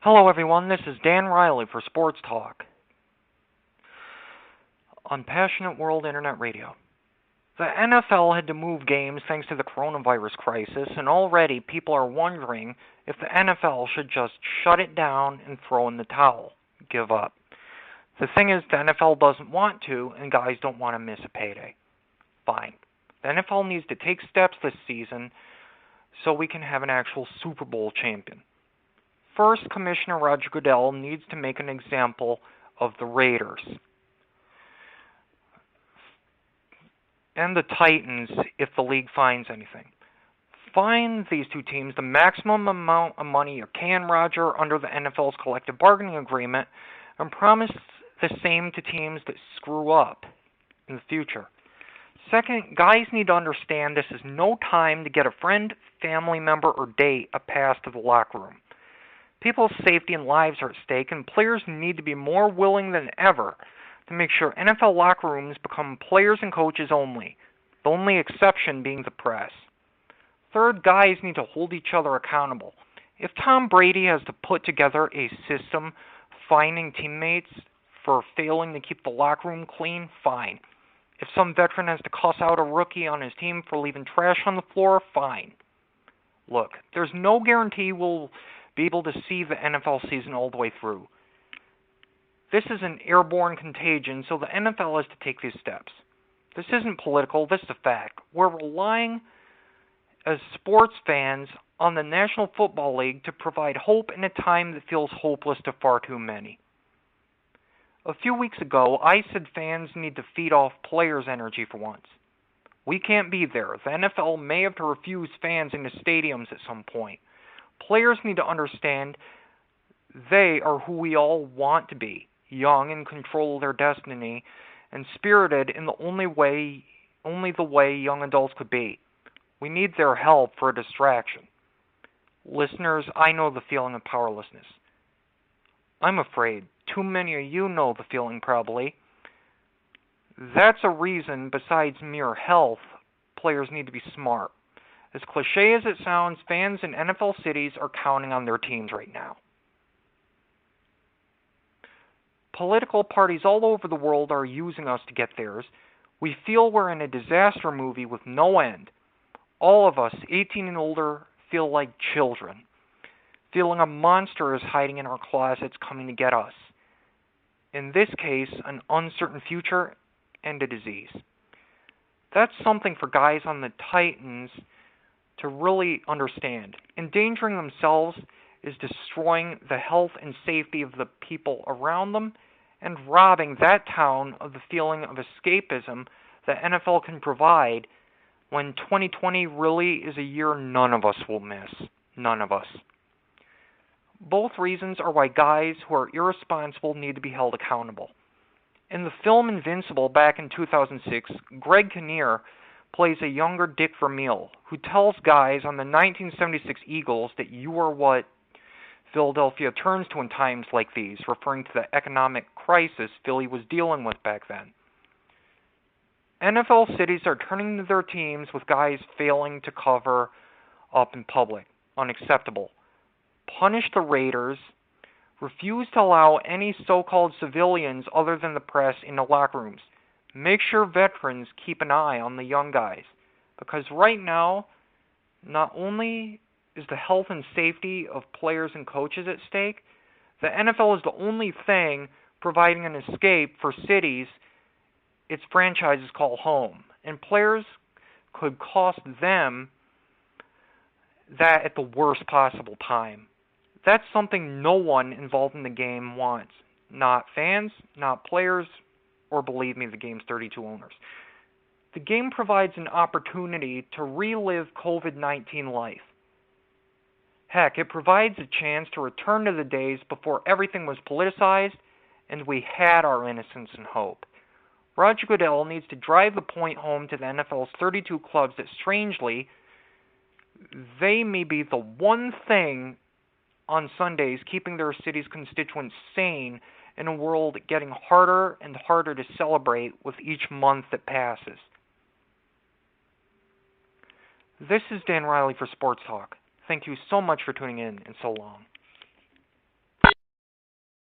Hello, everyone. This is Dan Riley for Sports Talk on Passionate World Internet Radio. The NFL had to move games thanks to the coronavirus crisis, and already people are wondering if the NFL should just shut it down and throw in the towel, give up. The thing is, the NFL doesn't want to, and guys don't want to miss a payday. Fine. The NFL needs to take steps this season so we can have an actual Super Bowl champion. First, Commissioner Roger Goodell needs to make an example of the Raiders and the Titans if the league finds anything. Fine these two teams the maximum amount of money you can, Roger, under the NFL's collective bargaining agreement, and promise the same to teams that screw up in the future. Second, guys need to understand this is no time to get a friend, family member, or date a pass to the locker room. People's safety and lives are at stake, and players need to be more willing than ever to make sure NFL locker rooms become players and coaches only, the only exception being the press. Third, guys need to hold each other accountable. If Tom Brady has to put together a system fining teammates for failing to keep the locker room clean, fine. If some veteran has to cuss out a rookie on his team for leaving trash on the floor, fine. Look, there's no guarantee we'll be able to see the NFL season all the way through. This is an airborne contagion, so the NFL has to take these steps. This isn't political, this is a fact. We're relying as sports fans on the National Football League to provide hope in a time that feels hopeless to far too many. A few weeks ago, I said fans need to feed off players' energy for once. We can't be there. The NFL may have to refuse fans into stadiums at some point. Players need to understand they are who we all want to be, young, in control of their destiny, and spirited in the only the way young adults could be. We need their help for a distraction. Listeners, I know the feeling of powerlessness. I'm afraid too many of you know the feeling probably. That's a reason, besides mere health, players need to be smart. As cliche as it sounds, fans in NFL cities are counting on their teams right now. Political parties all over the world are using us to get theirs. We feel we're in a disaster movie with no end. All of us, 18 and older, feel like children, feeling a monster is hiding in our closets coming to get us. In this case, an uncertain future and a disease. That's something for guys on the Titans to really understand. Endangering themselves is destroying the health and safety of the people around them and robbing that town of the feeling of escapism that NFL can provide when 2020 really is a year none of us will miss. None of us. Both reasons are why guys who are irresponsible need to be held accountable. In the film Invincible back in 2006, Greg Kinnear plays a younger Dick Vermeil, who tells guys on the 1976 Eagles that you are what Philadelphia turns to in times like these, referring to the economic crisis Philly was dealing with back then. NFL cities are turning to their teams with guys failing to cover up in public. Unacceptable. Punish the Raiders. Refuse to allow any so-called civilians other than the press into locker rooms. Make sure veterans keep an eye on the young guys. Because right now, not only is the health and safety of players and coaches at stake, the NFL is the only thing providing an escape for cities its franchises call home. And players could cost them that at the worst possible time. That's something no one involved in the game wants. Not fans, not players, or believe me, the game's 32 owners. The game provides an opportunity to relive COVID-19 life. Heck, it provides a chance to return to the days before everything was politicized and we had our innocence and hope. Roger Goodell needs to drive the point home to the NFL's 32 clubs that strangely, they may be the one thing on Sundays keeping their city's constituents sane in a world getting harder and harder to celebrate with each month that passes. This is Dan Riley for Sports Talk. Thank you so much for tuning in, and so long.